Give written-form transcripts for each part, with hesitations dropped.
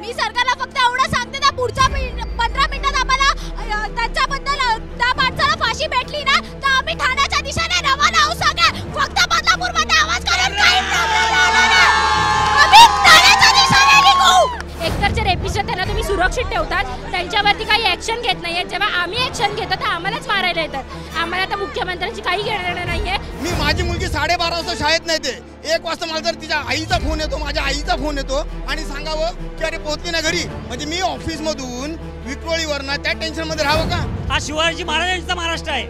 मी सरकारला फक्त एवढं सांगते ना, पुढच्या 15 मिनिटात आम्हाला त्याच्याबद्दल त्या माणसाला फाशी भेटली ना तर आम्ही ठाण्याच्या दिशेने रवाना होऊ सगळे. फक्त बदलापूरमध्ये आवाज करून काही प्रॉब्लेम होणार नाही. आम्ही ठाण्याच्या दिशेने निघू. एकतर जे रेपिस्ट त्यांना तुम्ही सुरक्षित ठेवतात, त्यांच्यावरती काही ऍक्शन घेत नाहीये. जेव्हा आम्ही ऍक्शन घेतो तर आम्हालाच मारायला येतात. आम्हाला तर मुख्यमंत्र्यांची काही घेणं नाहीये. मी माझी मुलगी 12:30 वाजता शाळेत नाही ते 1 वाजता मला जर तिच्या आईचा फोन येतो, माझ्या आईचा फोन येतो आणि सांगावं की अरे पोहोचली ना घरी, म्हणजे मी ऑफिस मधून विक्रोळीवरनं त्या टेन्शन मध्ये राहावं का? हा शिवाजी महाराजांचा महाराष्ट्र आहे,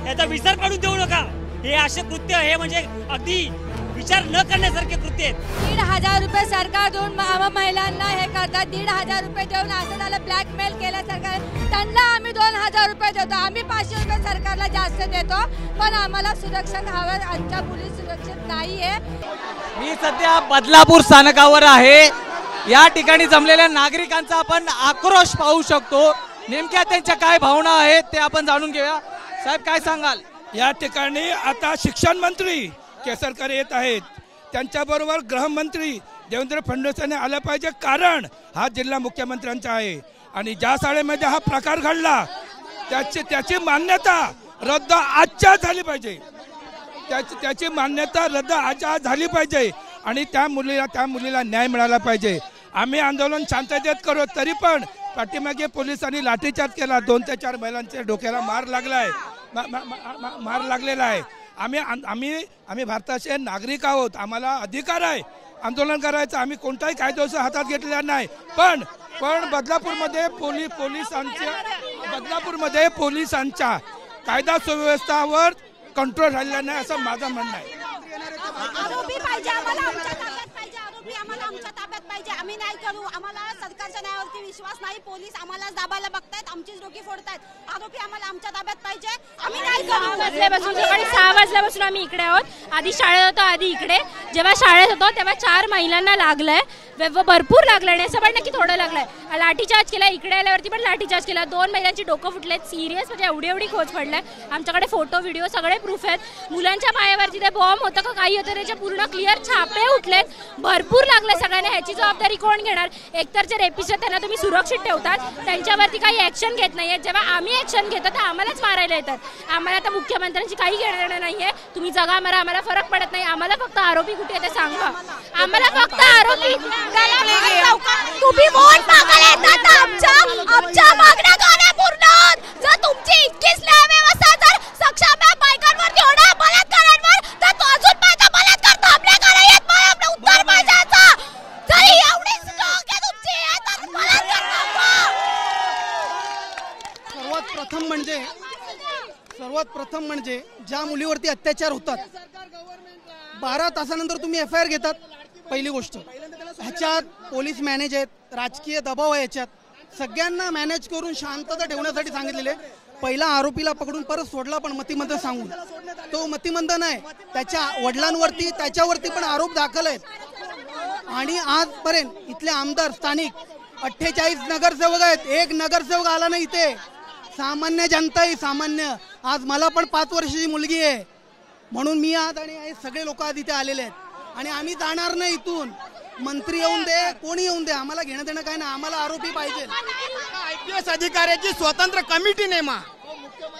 याचा विसर काढून देऊ नका. हे असे कृत्य हे म्हणजे अगदी विचार न करण्यासारखे कृत्य आहेत. 1,500 रुपये सरकार देऊन महिलांना हे करतात. 1,500 रुपये देऊन असं त्याला ब्लॅकमेल केलं सरकार. त्यांना आम्ही 2,000 रुपये देतो. आम्ही 500 रुपये सरकारला जास्त देतो, पण आम्हाला सुरक्षा हवं. आमच्या मुली सुरक्षित नाहीये. मी सध्या बदलापूर स्थानकावर आहे. या ठिकाणी जमलेल्या नागरिकांचा आपण आक्रोश पाहू शकतो. नेमक्या त्यांच्या काय भावना आहेत ते आपण जाणून घेऊया. साहेब काय सांगाल? या ठिकाणी आता शिक्षण मंत्री केसरकर येत आहेत, त्यांच्याबरोबर गृहमंत्री देवेंद्र फडणवीस यांनी आलं पाहिजे, कारण हा जिल्हा मुख्यमंत्र्यांचा आहे. आणि ज्या शाळेमध्ये हा प्रकार घडला त्याची मान्यता रद्द आजच्या झाली पाहिजे. त्याची मान्यता रद्द आजच्या झाली पाहिजे आणि त्या मुलीला न्याय मिळाला पाहिजे. आम्ही आंदोलन शांततेत करू, तरी पण पाठीमागे पोलिसांनी लाठीचार्ज केला. 2 ते 4 महिलांच्या डोक्याला मार लागलेला आहे. आम्ही भारताचे नागरिक आहोत, आम्हाला अधिकार आहे आंदोलन करायचं. आम्ही कोणताही कायदा हातात घेतलेला नाही. पण बदलापूरमध्ये पोलिसांच्या कायदा सुव्यवस्थावर कंट्रोल झालेला नाही असं माझं म्हणणं आहे. आरोपी पाहिजे आम्हाला, आमच्या ताब्यात पाहिजे. आरोपी आम्हाला आमच्या ताब्यात पाहिजे. आम्ही नाही करू. आम्हाला सरकारच्या न्यायावरती विश्वास नाही. पोलीस आम्हाला दाबायला बघतायत, आमचीच डोकी फोडतायत. आरोपी आम्हाला आमच्या ताब्यात पाहिजे. आम्ही नाही करू. 6 वाजल्यापासून आम्ही इकडे आहोत. आधी शाळेत होतो, आधी इकडे जेव्हा शाळेत होतो तेव्हा 4 महिलांना लागलंय, भरपूर लागलं आणि असं पण नाही की थोडं लागलंय. लाठीचार्ज केला, इकडे आल्यावरती पण लाठीचार्ज केला. 2 महिलांची डोकं फुटलेत, सिरियस म्हणजे एवढी खोच पडलाय. आमच्याकडे फोटो व्हिडिओ सगळे प्रूफ आहेत. मुलांच्या पायावरती ते बॉम्ब होतं का काही होतं त्याचे पूर्ण क्लिअर छापे उठलेत. भरपूर लागले सगळ्यांना. ह्याची जबाबदारी कोण घेणार? एकतर जे रेपिस्ट त्यांना तुम्ही सुरक्षित ठेवतात, त्यांच्यावरती काही ऍक्शन घेत नाहीये. जेव्हा आम्ही ऍक्शन घेतो तर आम्हालाच मारायला येतात. आम्हाला तर मुख्यमंत्र्यांची काही घेणं नाहीये. तुम्ही जगा मारा, आम्हाला फरक पडत नाही. आम्हाला फक्त आरोपी कुठे ते सांगा. आम्हाला फक्त आरोपी तुम्ही वोट मागायला येतात, आमच्या मागण्या का नाही पूर्ण होत? जर तुमची इतकीच न्यायव्यवस्था जर सक्षम आहे बायकांवरती होणार बलात्कारांवर, तर तो अजून माझा बलात्कार थांबले का नाही येत? मला आपलं उत्तर पाहिजे याचं. जरी एवढीच स्टॉक आहे तुमची तर बलात्कार थांबवा. सर्वात प्रथम म्हणजे ज्या मुलीवरती अत्याचार होतात 12 तासानंतर तुम्ही FIR घेतात. पहिली गोष्ट, ह्याच्यात पोलीस मॅनेज आहेत, राजकीय दबाव आहे, याच्यात सगळ्यांना मॅनेज करून शांतता ठेवण्यासाठी सांगितलेले. पहिला आरोपीला पकडून परत सोडला, पण मतिमंद सांगून. तो मतिमंद नाही, त्याच्या वडिलांवरती त्याच्यावरती पण आरोप दाखल आहेत. आणि आजपर्यंत इथले आमदार स्थानिक 48 नगरसेवक आहेत, 1 नगरसेवक आला नाही इथे. सामान्य जनता ही सामान्य. आज मला पण 5 वर्षाची मुलगी आहे, म्हणून मी आज आणि सगळे लोक आज इथे आलेले आहेत. आणि आम्ही जाणार नाही इथून. मंत्री येऊन दे, कोणी येऊन दे, आम्हाला घेणं देणं काय नाही. आम्हाला आरोपी पाहिजे. IPS अधिकाऱ्याची स्वतंत्र कमिटी नेमा.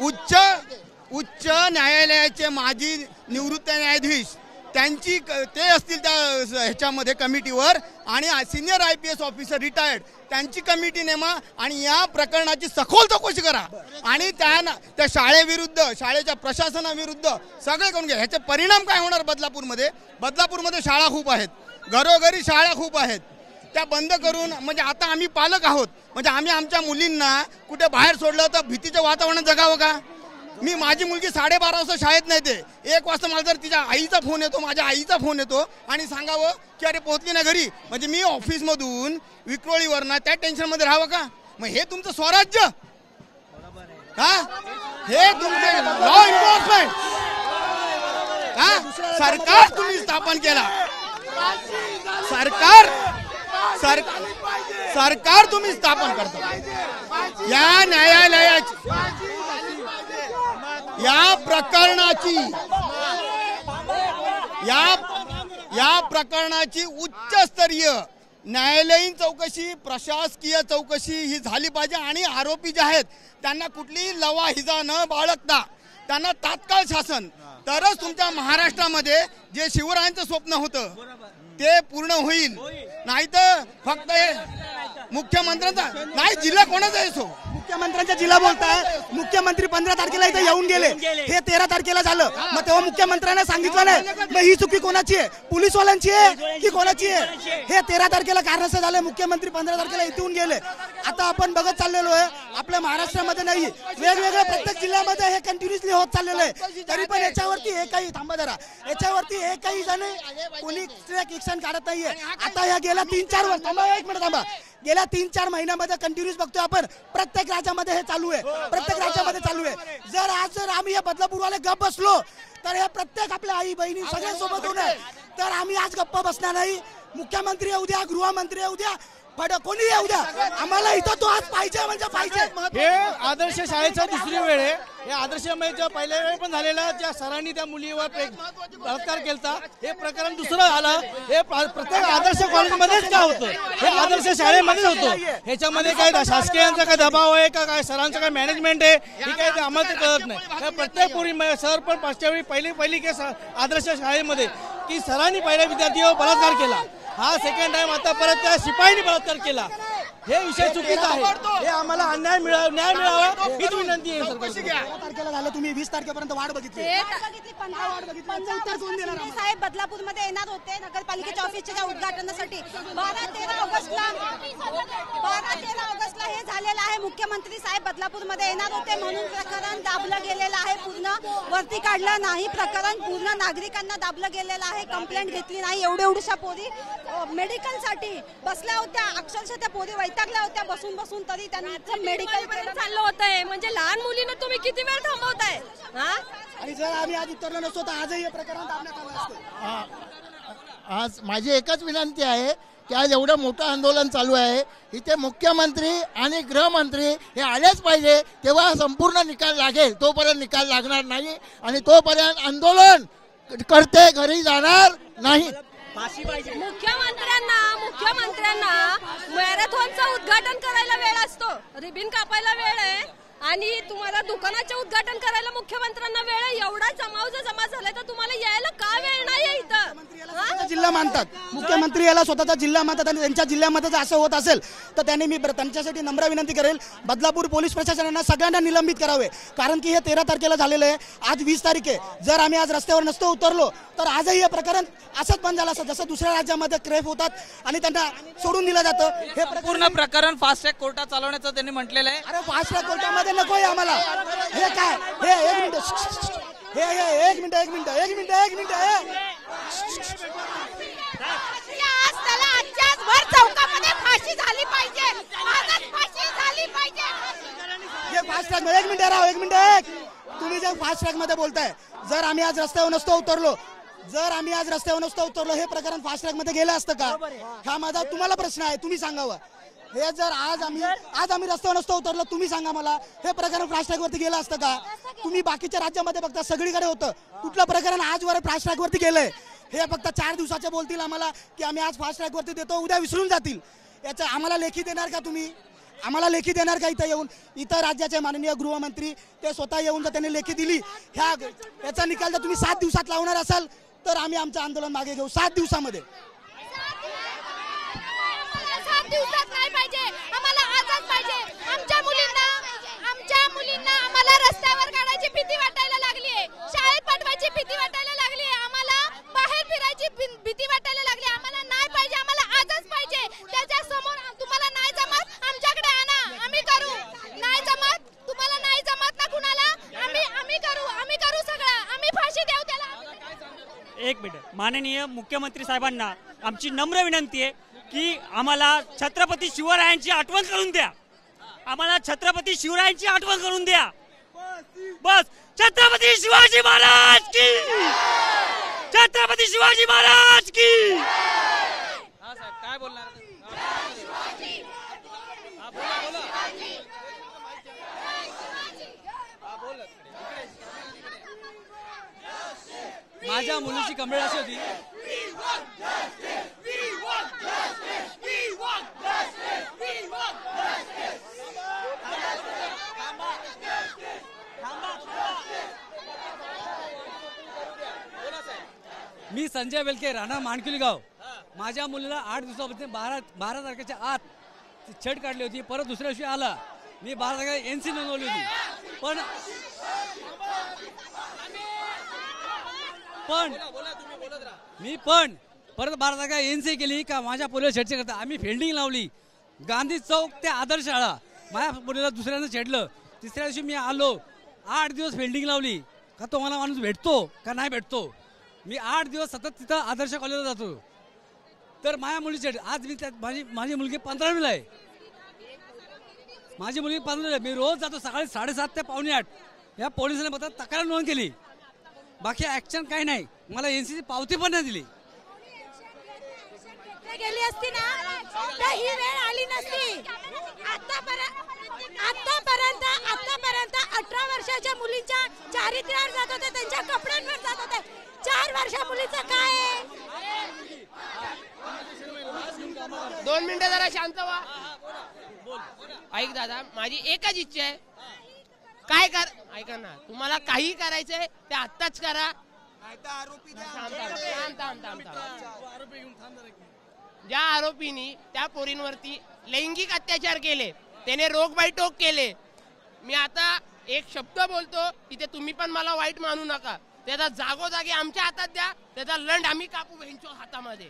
उच्च न्यायालयाचे माजी निवृत्त न्यायाधीश त्यांची ते असतील त्या ह्याच्यामध्ये कमिटीवर, आणि सिनियर IPS ऑफिसर रिटायर्ड त्यांची कमिटी नेमा आणि या प्रकरणाची सखोल चौकशी करा. आणि त्या शाळेविरुद्ध, शाळेच्या प्रशासनाविरुद्ध सगळे करून घ्या. ह्याचे परिणाम काय होणार? बदलापूरमध्ये शाळा खूप आहेत, घरोघरी शाळा खूप आहेत, त्या बंद करून, म्हणजे आता आम्ही पालक आहोत, म्हणजे आम्ही आमच्या मुलींना कुठे बाहेर सोडलं तर भीतीच्या वातावरणात जगावं का? मी माझी मुलगी 12:30 वाजता शाळेत नाही ते 1 वाजता मला जर तिच्या आईचा फोन येतो, माझ्या आईचा फोन येतो आणि सांगावं की अरे पोहोचली ना घरी, म्हणजे मी ऑफिस मधून विक्रोळीवरनं त्या टेन्शन मध्ये राहावं का? मग हे तुमचं स्वराज्य हा? हे तुमचे लॉ एन्फोर्समेंट हा? सरकार तुम्ही स्थापन केला, सरकार तुम्ही स्थापन करता. या न्यायालयाची, या प्रकरणाची उच्चस्तरीय न्यायालयीन चौकशी, प्रशासकीय चौकशी ही झाली पाहिजे आणि आरोपी जे आहेत त्यांना कुठलीही लवाहिजा न बाळगता त्यांना तात्काळ शासन, तरच तुमच्या महाराष्ट्रामध्ये जे शिवरायांचं स्वप्न होतं ते पूर्ण होईल. नाहीतर फक्त मुख्यमंत्र्यांचा नाही, जिल्हा कोणाचा आहे? मुख्यमंत्र्यांचा जिल्हा बोलताय. मुख्यमंत्री 15 तारखेला इथे येऊन गेले, हे 13 तारखेला झालं. मग तेव्हा मुख्यमंत्र्यांना सांगितलं नाही मग ही चुकी कोणाची आहे? पोलीसवाल्यांची आहे की कोणाची आहे? हे 13 तारखेला कारणास्तव झाले. मुख्यमंत्री 15 तारखेला इथून गेले. आता आपण बघत चाललेलो आहे आपल्या महाराष्ट्रामध्ये नाही, वेगवेगळ्या प्रत्येक जिल्ह्यामध्ये हे कंटिन्युअसली होत चाललेलं आहे. तरी पण याच्यावरती एकही थांबा जरा, याच्यावरती एकही जण कोणी ऍक्शन काढत नाहीये. आता या गेल्या 3-4 वर्ष थांबा, एक मिनिट थांबा, गेल्या 3-4 महिन्यामध्ये कंटिन्यूस बघतोय आपण प्रत्येक राज्यामध्ये हे चालू आहे, प्रत्येक राज्यामध्ये चालू आहे. जर आम्ही या बदलापूरवाले गप्प बसलो तर हे प्रत्येक आपल्या आई बहिणी सगळ्या सोबत होणार, तर आम्ही आज गप्प बसणार नाही. मुख्यमंत्री येऊ द्या, गृहमंत्री येऊ द्या, कोणी येऊ द्या, आम्हाला इथं तो आज पाहिजे म्हणजे पाहिजे. हे आदर्श शाळेचा दुसरी वेळ आहे. हे आदर्शमयच्या पहिल्या वेळ पण झालेला, ज्या सरांनी त्या मुलीवर बलात्कार केला, हे प्रकरण दुसरं आलं. हे प्रत्येक आदर्श कॉलेजमध्येच का होतं? हे आदर्श शाळेमध्येच होतं. ह्याच्यामध्ये काय शासकीयांचा काय दबाव आहे का, काय सरांचं काय मॅनेजमेंट आहे हे काय आम्हाला ते कळत नाही. प्रत्येक पूर्वी सर पण पाचव्या वेळी पहिली केस आदर्श शाळेमध्ये की सरांनी पहिल्या विद्यार्थीवर बलात्कार केला, हा सेकंड टाइम आता परत त्या शिपाईने बलात्कार केला. हे विषय चुकीचा आहे. हे आम्हाला न्याय मिळावा हीच विनंती आहे. 13 तारखेला झालं, तुम्ही 20 तारखेपर्यंत वाट बघितली. साहेब बदलापूरमध्ये येणार होते नगरपालिकेच्या ऑफिसच्या उद्घाटनासाठी. 12-13 ऑगस्टला हे झालेलं आहे. मुख्यमंत्री साहेब बदलापूरमध्ये येणार होते म्हणून प्रकरण दाबलं गेलेलं आहे. पूर्ण वरती काढलं नाही प्रकरण, पूर्ण नागरिकांना दाबलं गेलेलं आहे. कंप्लेंट घेतली नाही. एवढ्या पोरी मेडिकलसाठी बसल्या होत्या, अक्षरशः त्या पोरी वैतागल्या होत्या बसून तरी त्यांचं मेडिकल चाललं होतंय. म्हणजे लहान मुलींना तुम्ही किती वेळ थांबवताय? आणि जर आम्ही आज उतरलो नसतो तर आजही हे प्रकरण दाबण्यात आलं असतं. आज माझी एकच विनंती आहे की आज एवढं मोठं आंदोलन चालू आहे, इथे मुख्यमंत्री आणि गृहमंत्री हे आलेच पाहिजे, तेव्हा संपूर्ण निकाल लागेल. तोपर्यंत निकाल लागणार नाही आणि तोपर्यंत आंदोलन करते घरी जाणार नाही. मुख्यमंत्र्यांना मॅरेथॉनचं उद्घाटन करायला वेळ असतो, रिबिन कापायला वेळ आहे आणि तुम्हाला दुकानाचे उद्घाटन करायला मुख्यमंत्र्यांना वेळ आहे. एवढा जमा झालाय तर तुम्हाला यायला का वेळ नाही? इथं जिल्हा मानतात, मुख्यमंत्री याला स्वतःचा जिल्हा मानतात आणि त्यांच्या जिल्ह्यामध्ये जर असं होत असेल तर त्यांनी मी त्यांच्यासाठी नम्र विनंती करेल, बदलापूर पोलीस प्रशासनानं सगळ्यांना निलंबित करावे. कारण की हे 13 तारखेला झालेलं आहे, आज 20 तारीख आहे. जर आम्ही आज रस्त्यावर नसतो उतरलो तर आजही हे प्रकरण असंच बंद झालं असतं. जसं दुसऱ्या राज्यामध्ये क्रेप होतात आणि त्यांना सोडून दिलं जातं, हे पूर्ण प्रकरण फास्ट ट्रॅक कोर्टात चालवण्याचं त्यांनी म्हटलेलं आहे. अरे फास्ट ट्रॅक कोर्टामध्ये नकोय आम्हाला. हे काय हे एक मिनिट चौकामध्ये फाशी झाली पाहिजे, फाशी झाली पाहिजे. हे फास्ट ट्रॅक मध्ये एक मिनिट तुम्ही जे फास्ट ट्रॅक मध्ये बोलताय, जर आम्ही आज रस्त्यावर नसतो उतरलो हे प्रकरण फास्ट ट्रॅक मध्ये गेलं असतं का? हा माझा तुम्हाला प्रश्न आहे, तुम्ही सांगावं. हे जर आज आम्ही रस्त्यावर नसतो उतरलो, तुम्ही सांगा मला, हे प्रकरण फास्ट ट्रॅक वरती गेलं असतं का? तुम्ही बाकीच्या राज्यामध्ये बघता सगळीकडे होतं, कुठलं प्रकरण आजवर फास्ट ट्रॅक वरती गेलंय? हे फक्त 4 दिवसाचे बोलतील आम्हाला की आम्ही आज फास्ट ट्रॅक वरती देतो, उद्या विसरून जातील. याचं आम्हाला लेखी देणार का तुम्ही? आम्हाला लेखी देणार का? इथं येऊन इतर राज्याचे माननीय गृहमंत्री ते स्वतः येऊन जर त्यांनी लेखी दिली, याचा निकाल जर तुम्ही 7 दिवसात लावणार असाल तर आम्ही आमचं आंदोलन मागे घेऊ. 7 दिवसामध्ये. 7 दिवसात नाही पाहिजे, आम्हाला आजच पाहिजे. आमच्या मुलींना आम्हाला रस्त्यावर काढायची भीती वाटायला लागली आहे, शाळेत पाठवायची भीती वाटायला लागली आहे, आम्हाला बाहेर फिरायची भीती वाटायला लागली. आम्हाला नाही पाहिजे, आम्हाला आजच पाहिजे. त्याच्या समोर तुम्हाला नाही जमत आमच्याकडे आणा, आम्ही करू. नाही जमत तुम्हाला, नाही जमत ना कुणाला, आम्ही करू सगळं, आम्ही फाशी देऊ त्याला. एक मिनिट, माननीय मुख्यमंत्री साहेबांना आमची नम्र विनंती आहे की आम्हाला छत्रपती शिवरायांची आठवण करून द्या. आम्हाला छत्रपती शिवरायांची आठवण करून द्या. बस. छत्रपती शिवाजी महाराज की, छत्रपती शिवाजी महाराज की. काय बोलणार? माझ्या मुलीची कंप्लेंट अशी होती, मी संजय वेलके, राणा माणकिली गाव. माझ्या मुलीला 8 दिवसापासून 12 तारखेच्या आत छेड काढली होती. परत दुसऱ्या दिवशी आला, मी 12 तारखेला NC नोंदवली होती. पण मी परत 12 तारखेला NC केली का माझ्या पोलीस छेडछाड करता. आम्ही फिल्डिंग लावली गांधी चौक ते आदर्श शाळा. माझ्या पोलीला दुसऱ्यांदा छेडलं. तिसऱ्या दिवशी मी आलो, 8 दिवस फिल्डिंग लावली का तो मला माणूस भेटतो का नाही भेटतो. मी 8 दिवस सतत तिथं आदर्श कॉलेजला जातो. तर माझ्या मुलीची आज मी माझी मुलगी 15वीला आहे. माझी मुलगी 15वीला आहे. मी रोज जातो सकाळी 7:30 ते 7:45. या पोलिसांनी मला तक्रार नोंद केली, बाकी ऍक्शन काही नाही. मला NCची पावती पण नाही दिली. गेली असती ना तर ही वेळ आली नसती. आतापर्यंत 18 वर्षाच्या मुलींच्या चारित्र्यावर जात होते, त्यांच्या कपड्यांवर जात होते. 4 वर्षा मुलीचं काय आहे? 2 मिनिटं जरा शांत व्हा. ऐक दादा, माझी एकच इच्छा आहे, काय कर ऐका ना, तुम्हाला काही करायचंय ते आत्ताच करा. ज्या आरोपींनी त्या पोरींवरती लैंगिक अत्याचार केले, त्याने रोगबाईटोक केले, मी आता एक शब्द बोलतो, तिथे तुम्ही पण मला वाईट मानू नका. त्याचा जागोजागी आमच्या हातात द्या, त्याचा लंड आम्ही कापू बहिणच्या हातामध्ये.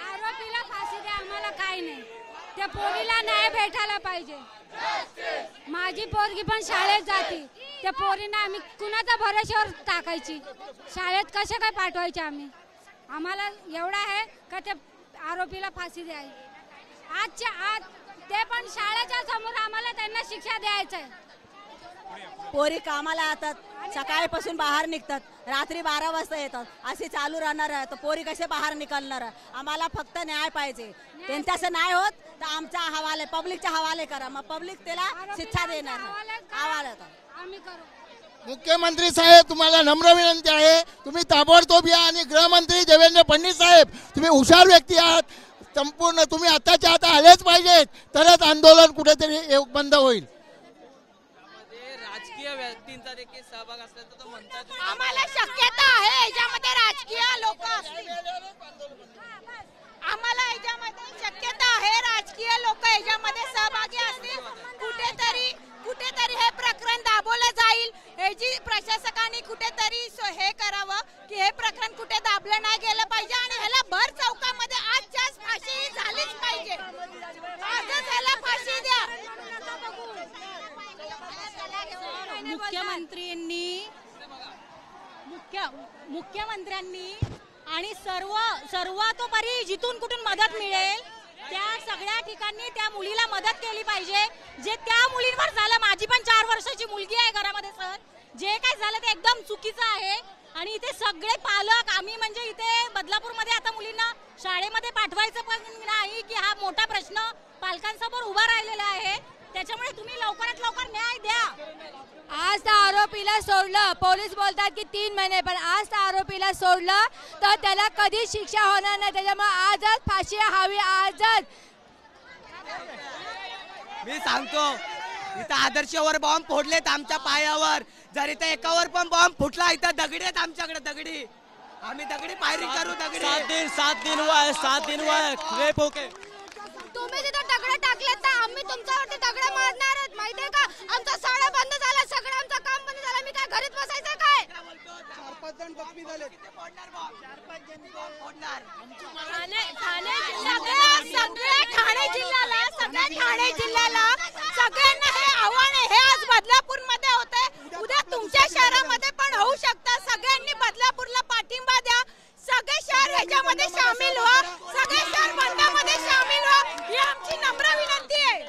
आरोपीला फाशी द्या, आम्हाला काही नाही. त्या पोरीला न्याय भेटायला पाहिजे. माझी पोरगी पण शाळेत जाते, त्या पोरींना आम्ही कुणाच्या भरोश्यावर टाकायची? शाळेत कशा काय पाठवायचे आम्ही? आम्हाला एवढा आहे का त्या आरोपीला फाशी द्यावी. आजच्या आज ते पण शाळेच्या समोर आम्हाला त्यांना शिक्षा द्यायचं आहे. पोरी कामाला येतात, सकाळपासून बाहेर निघतात, रात्री 12 वाजता येतात. असे चालू राहणार आहे तर पोरी कसे बाहेर निघणार? आम्हाला फक्त न्याय पाहिजे. त्यांच्याचं नाही होत तर आमचा हवाले, पब्लिकच्या हवाले करा, मग पब्लिक त्याला शिक्षा देणार. हवाले आम्ही करू. मुख्यमंत्री साहेब, तुम्हाला नम्र विनंती आहे, तुम्ही ताबडतोब या. आणि गृहमंत्री देवेंद्र फडणवीस साहेब, तुम्ही हुशार व्यक्ती आहात, संपूर्ण तुम्ही आताच्या आता आलेच पाहिजेत, तरच आंदोलन कुठेतरी बंद होईल. राजकीय व्यक्तींचा देखील सहभाग असल्याचं तो म्हणतात. आम्हाला शक्यता आहे याच्यामध्ये राजकीय लोक असतील. आम्हाला याच्यामध्ये शक्यता आहे राजकीय लोक याच्यामध्ये सहभागी असतील. कुठेतरी हे प्रकरण दाबवलं जाईल. याची प्रशासकांनी कुठेतरी हे करावं की हे प्रकरण कुठे दाबलं नाही गेलं पाहिजे आणि ह्याला भर चौकामध्ये आजच्याच फाशी झालीच पाहिजे. आजच ह्याला फाशी द्या. मुख्यमंत्र्यांनी आणि सर्वतोपरी जिथून कुठून मदत मिळेल त्या सगळ्या ठिकाणी त्या मुलीला मदत केली पाहिजे. जे त्या मुलींवर झालं, माझी पण 4 वर्षाची मुलगी आहे घरामध्ये सर, जे काय झालं ते एकदम चुकीचं आहे. आणि इथे सगळे पालक आम्ही म्हणजे इथे बदलापूरमध्ये आता मुलींना शाळेमध्ये पाठवायचं पण नाही की हा मोठा प्रश्न पालकांसमोर उभा राहिलेला आहे. त्याच्यामुळे तुम्ही लवकरात लवकर न्याय द्या. आज त्या आरोपीला सोडलं, पोलीस बोलतात की 3 महिने, पण आज त्या आरोपीला सोडलं तर त्याला कधी शिक्षा होणार नाही. त्याच्यामुळे आजच फाशी हवी, आजच. मी सांगतो, इथं आदर्शवर बॉम्ब फोडलेत आमच्या पायावर. जर इथं एकावर पण बॉम्ब फुटला, इथं दगडी आहेत आमच्याकडे, दगडी. आम्ही दगडी फायरिंग करू, दगडी. 7 दिन हुआ है, 7 दिन हुआ है रेप होके. तुम्ही तिथं दगड टाकलेत तर आम्ही तुमच्यावरती दगड मारणार आहोत, माहितीये का? आमचा शाळा बंद झाला, सगळं आमचं काम बंद झालं. मी काय घरीच बसायचं काय? 4-5 जण जखमी झाले. ठाणे जिल्ह्याला सगळ्यांना हे आव्हान आहे. हे आज बदलापूरमध्ये होते, उद्या तुमच्या शहरामध्ये पण होऊ शकतं. सगळ्यांनी बदलापूरला पाठिंबा द्या. सगळे शहर ह्याच्यामध्ये सामील व्हा, सगळे शहर बंदामध्ये सामील व्हा, ही आमची नम्र विनंती आहे.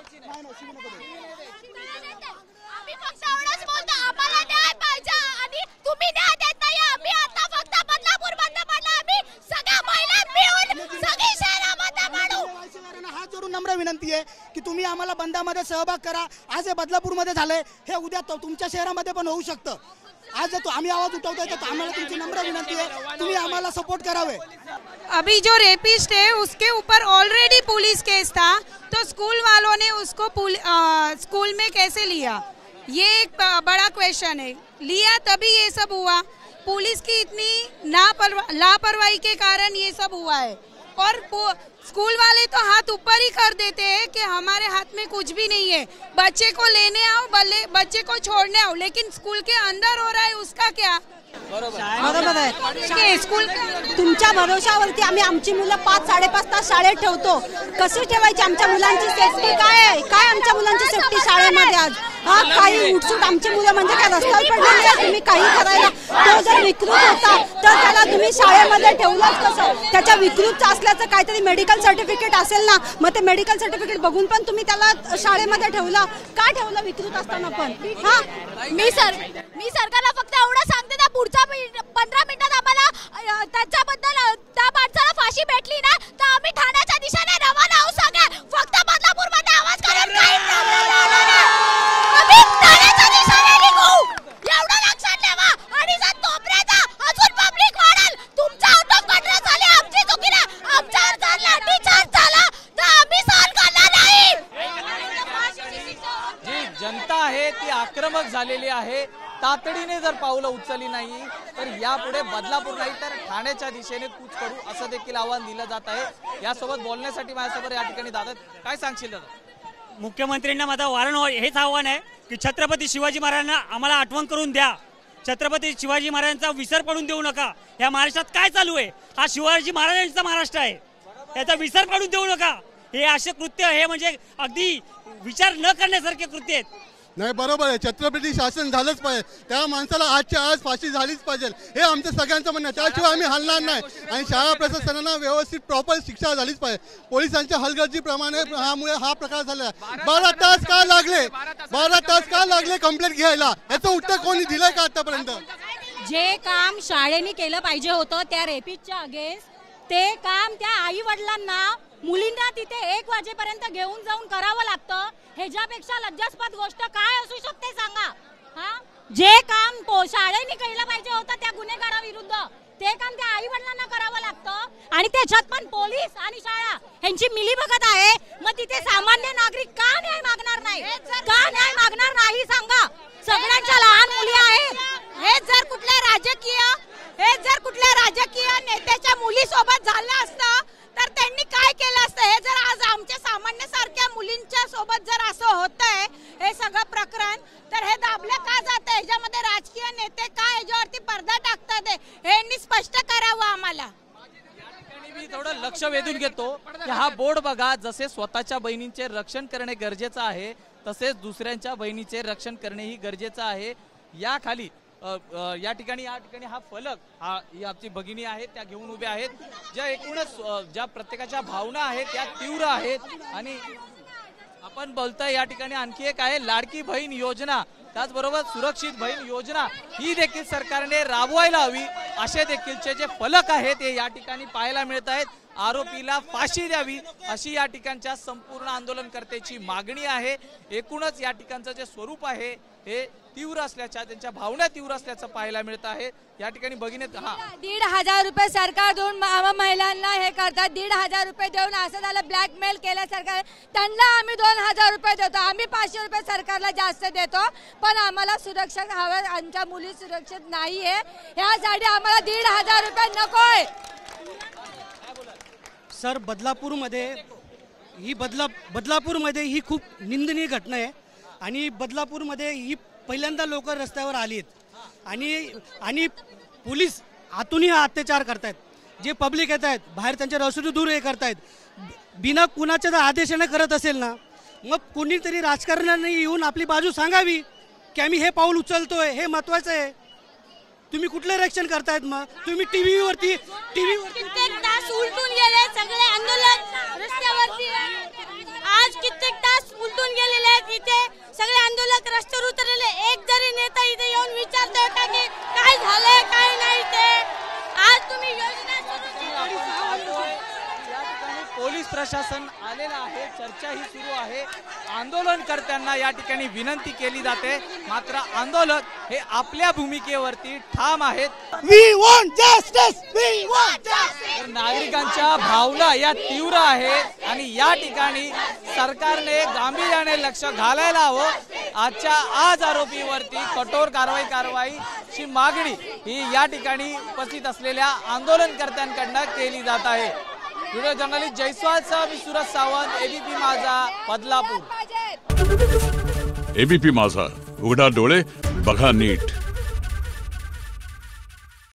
आम्ही फक्त एवढंच बोलतो, आम्हाला न्याय पाहिजे आणि तुम्ही न्याय देत नाही. आम्ही आता फक्त बदलापूर बंद पडला, आम्ही सगळ्या महिला मिळून सगळी शहरामध्ये मांडू. हात जोडून नम्र विनंती आहे की तुम्ही आम्हाला बंदामध्ये सहभाग करा. आज हे बदलापूरमध्ये झालंय, हे उद्या तुमच्या शहरामध्ये पण होऊ शकतं. आज आम्ही आवाज उठवतोय तर आम्हाला तुमची नम्र विनंती आहे, तुम्ही आम्हाला सपोर्ट करावे. अभी जो रेपिस्ट है उसके ऊपर ऑलरेडी पुलिस केस था, तो स्कूल वालों ने उसको स्कूल में कैसे लिया, ये एक बड़ा क्वेश्चन है। लिया तभी ये सब हुआ, पुलिस की इतनी लापरवाही के कारण ये सब हुआ है। और स्कूल वाले तो हाथ ऊपर ही कर देते हैं कि हमारे हाथ में कुछ भी नहीं है, बच्चे को लेने आओ, बच्चे को छोड़ने आओ, लेकिन स्कूल के अंदर हो रहा है उसका क्या? बरोबर आहे। स्कूल तुमच्या भरोशावरती आम्ही आमची मुलं 5-5.5 तास शाळेत ठेवतो, कशी ठेवायची? आमच्या मुलांची सेफ्टी काय आहे? काय आमच्या मुलांची सेफ्टी शाळेमध्ये आज? हा, काही उठसूट आमची मुलं म्हणजे काय रस्त्यावर पडलेली आहे? तुम्ही काही करायला, तो जर विकृत होता तर त्याला तुम्ही शाळेमध्ये ठेवलंच कसं? त्याच्या विकृत असल्याचं काहीतरी मेडिकल सर्टिफिकेट असेल ना, मग ते मेडिकल सर्टिफिकेट बघून पण तुम्ही त्याला शाळेमध्ये ठेवलं का? ठेवलं विकृत असताना पण? हा, मी सरकारला फक्त एवढं सांगते ना, पुढच्या 15 मिनिटात आम्हाला त्याच्याबद्दल त्या माणसाला फाशी भेटली ना तर आम्ही ठाण्याच्या दिशेने रवाना होऊ सगळे, फक्त बदलापूरमध्ये आवाज करून काही प्रॉब्लेम होणार नाही, आम्ही ठाण्याच्या दिशेने निघू, एवढं लक्षात ठेवा। आणि जर तोपर्यंत अजून पब्लिक वाढेल, तुमचा आउट ऑफ कंट्रोल झाले, आमची चुकी नाही, आमच्यावर जर लाठीचार्ज झाला तर आम्ही सहन करणार नाही। जी जनता आहे ती आक्रमक झालेली आहे, तातडीने जर पावलं उचलली नाही तर यापुढे बदलापूर नाही तर ठाण्याच्या दिशेने कूच करू असं देखील आवाहन दिलं जात आहे। यासोबत बोलण्यासाठी माझ्यासोबत या ठिकाणी दादा, काय सांगशील दादा? मुख्यमंत्र्यांना माझं वारंवार हेच आव्हान आहे की छत्रपती शिवाजी महाराजांना आम्हाला आठवण करून द्या, छत्रपती शिवाजी महाराजांचा विसर पडून देऊ नका। या महाराष्ट्रात काय चालू आहे? हा शिवाजी महाराजांचा महाराष्ट्र आहे, याचा विसर पडून देऊ नका। हे असे कृत्य हे म्हणजे अगदी विचार न करण्यासारखे कृत्य आहेत। नाही, बरोबर आहे, छत्रपती शासन झालंच पाहिजे, त्या माणसाला आजच्या आज फाशी झालीच पाहिजे, हे आमचं सगळ्यांचं म्हणणं आहे, त्याशिवाय आम्ही हलणार नाही। आणि शाळा प्रशासनाला व्यवस्थित प्रॉपर शिक्षा झालीच पाहिजे। पोलिसांच्या हलगर्जीप्रमाणे ह्यामुळे हा प्रकार झाला। 12 तास का लागले कंप्लेंट घ्यायला? याचं उत्तर कोणी दिलंय का आतापर्यंत? जे काम शाळेने केलं पाहिजे होतं त्या रेपिस्टच्या अगेन्स्ट, ते काम त्या आई वडिलांना मुलींना तिथे 1 वाजेपर्यंत घेऊन जाऊन करावं लागतं, ह्याच्यापेक्षा लज्जास्पद गोष्ट काय असू शकते सांगा? हा, जे काम शाळेने केलं पाहिजे होतं त्या गुन्हेगाराविरुद्ध, ते काम त्या आई वडिलांना करावं लागतं। आणि त्याच्यात पण पोलीस आणि शाळा ह्यांची मिलीभगत आहे, मग तिथे सामान्य नागरिक का न्याय मागणार नाही? का न्याय मागणार नाही सांगा? सगळ्यांच्या लहान मुली आहेत, हे जर कुठल्या राजकीय नेत्याच्या मुलीसोबत झालं असतं तर त्यांनी काय केलं असतं? हे जर आज आमच्या सामान्य सारख्या मुलींच्या सोबत जर असं होतंय हे सगळं प्रकरण, तर हे दाबलं का जातंय? ह्याच्यामध्ये राजकीय नेते काय ह्याच्यावरती पडदा टाकतात हे स्पष्ट करावं आम्हाला। मी थोडं लक्ष वेधून घेतो की हा बोर्ड बघा, जसे स्वतःच्या बहिणींचे रक्षण करणे गरजेचं आहे तसेच दुसऱ्यांच्या बहिणीचे रक्षण करणेही गरजेचं आहे। या खाली या ठिकाणी हा फलक, ही आमची भगिनी आहेत त्या घेऊन उभ्या आहेत, ज्या एकूणच ज्या प्रत्येकाच्या भावना आहेत त्या तीव्र आहेत। आणि आपण बोलतोय या ठिकाणी आणखी एक आहे लाडकी बहीण योजना, त्याचबरोबर सुरक्षित बहीण योजना ही देखील सरकारने राबवायला हवी असे देखीलचे जे फलक आहेत ते या ठिकाणी पाहायला मिळत आहेत। आरोपीला फाशी द्यावी अशी या ठिकाणच्या संपूर्ण आंदोलनकर्त्याची मागणी आहे। एकूणच या ठिकाणचं जे स्वरूप आहे हे तीव्र असल्याच्या, त्यांच्या भावना तीव्र असल्याचं पाहायला मिळत आहे। या ठिकाणी भगिनीत 1,500 रुपये सरकार देऊन महिलांना हे करतात, 1,500 रुपये देऊन असं झालं ब्लॅकमेल केलं सरकार, त्यांना आम्ही 2,000 रुपये देतो, आम्ही 500 रुपये सरकारला जास्त देतो, पण आम्हाला सुरक्षा हवं, आमच्या मुली सुरक्षित नाहीये, यासाठी आम्हाला 1,500 रुपये नकोय। सर, बदलापूरमध्ये ही खूप निंदनीय घटना आहे आणि बदलापूरमध्ये ही पहिल्यांदा लोक रस्त्यावर आलीत आणि पोलीस आतूनही अत्याचार करतायत, जे पब्लिक येत आहेत बाहेर त्यांच्या रस्त्यातून दूर हे करतायत, बिना कुणाच्या जर आदेशाने करत असेल ना, मग कोणीतरी राजकारण्यांनी येऊन आपली बाजू सांगावी की आम्ही हे पाऊल उचलतोय, हे महत्वाचं आहे। तुम्ही कुठलं रक्षण करतायत? मग तुम्ही टीव्हीवरती कित्येक तास उलटून गेले सगळे आंदोलन रस्त्यावरती, आज कित्येक तास उलटून गेलेले आहेत, इथे सगळे आंदोलक रस्त्यावर उतरलेले, एक जरी नेता इथे येऊन विचारतोय का की काय झालंय काय नाही ते? आज तुम्ही योजना सुरू केली, पोलीस प्रशासन आलेलं आहे, चर्चा ही सुरू आहे। आंदोलनकर्त्यांना या ठिकाणी विनंती केली जाते, मात्र आंदोलक हे आपल्या भूमिकेवरती ठाम आहेत। We want justice, we want तर नागरिकांच्या भावना या तीव्र आहेत आणि या ठिकाणी सरकारने गांभीर्याने लक्ष घालायला हवं। आजच्या आज आरोपीवरती कठोर कारवाईची मागणी ही या ठिकाणी उपस्थित असलेल्या आंदोलनकर्त्यांकडून केली जात आहे। व्हिडिओ जर्नलिस्ट जयस्वाल सह मी सूरज सावंत, एबीपी माझा, बदलापूर। एबीपी माझा, उघडा डोळे बघा नीट।